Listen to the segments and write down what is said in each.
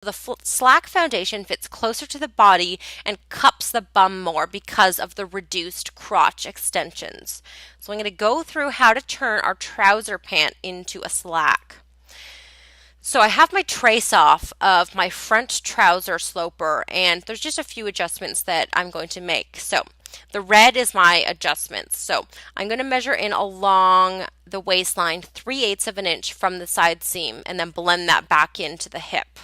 The slack foundation fits closer to the body and cups the bum more because of the reduced crotch extensions. So I'm going to go through how to turn our trouser pant into a slack. So I have my trace off of my front trouser sloper, and there's just a few adjustments that I'm going to make. So the red is my adjustments. So I'm going to measure in along the waistline 3/8 of an inch from the side seam and then blend that back into the hip.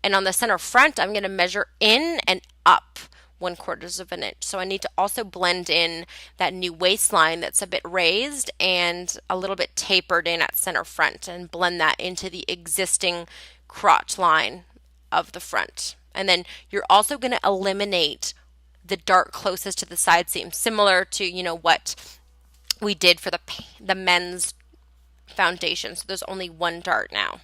And on the center front, I'm going to measure in and up 1/4 of an inch. So I need to also blend in that new waistline that's a bit raised and a little bit tapered in at center front and blend that into the existing crotch line of the front. And then you're also going to eliminate the dart closest to the side seam, similar to, what we did for the men's foundation. So there's only one dart now.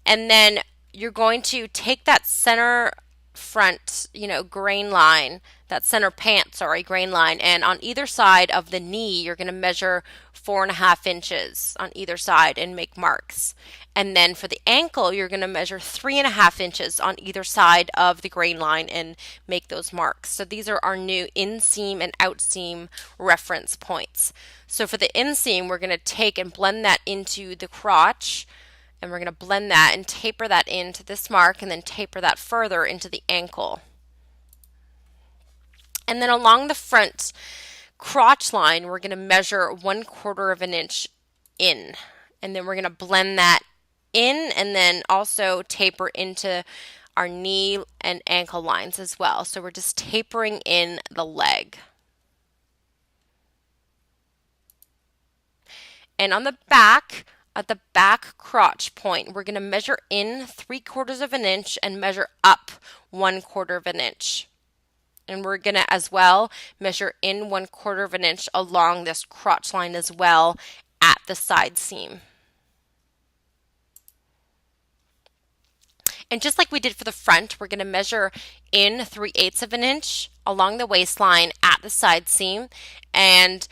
And then you're going to take that center front, grain line, that center pant, grain line, and on either side of the knee, you're going to measure 4.5 inches on either side and make marks. And then for the ankle, you're going to measure 3.5 inches on either side of the grain line and make those marks. So these are our new inseam and outseam reference points. So for the inseam, we're going to take and blend that into the crotch. And we're going to blend that and taper that into this mark and then taper that further into the ankle. And then along the front crotch line, we're going to measure 1/4 of an inch in. And then we're going to blend that in and then also taper into our knee and ankle lines as well. So we're just tapering in the leg. And on the back, at the back crotch point, we're going to measure in 3/4 of an inch and measure up 1/4 of an inch. And we're going to as well measure in 1/4 of an inch along this crotch line as well at the side seam. And just like we did for the front, we're going to measure in 3/8 of an inch along the waistline at the side seam, and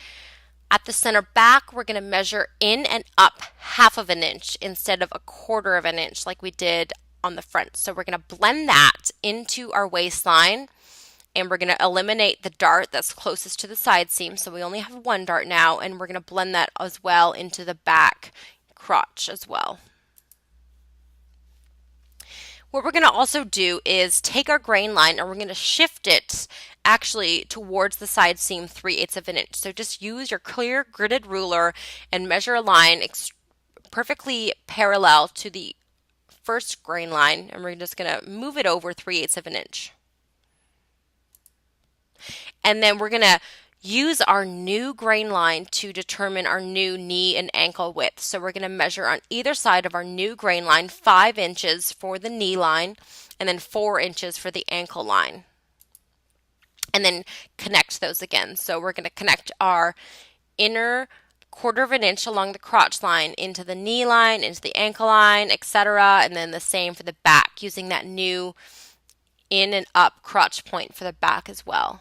at the center back, we're going to measure in and up 1/2 of an inch instead of 1/4 of an inch like we did on the front. So we're going to blend that into our waistline, and we're going to eliminate the dart that's closest to the side seam. So we only have one dart now, and we're going to blend that as well into the back crotch as well. What we're going to also do is take our grain line and we're going to shift it actually towards the side seam 3/8 of an inch. So just use your clear gridded ruler and measure a line perfectly parallel to the first grain line, and we're just going to move it over 3/8 of an inch. And then we're going to use our new grain line to determine our new knee and ankle width. So we're going to measure on either side of our new grain line 5 inches for the knee line and then 4 inches for the ankle line. And then connect those again. So we're going to connect our inner 1/4 of an inch along the crotch line into the knee line, into the ankle line, etc. And then the same for the back, using that new in and up crotch point for the back as well.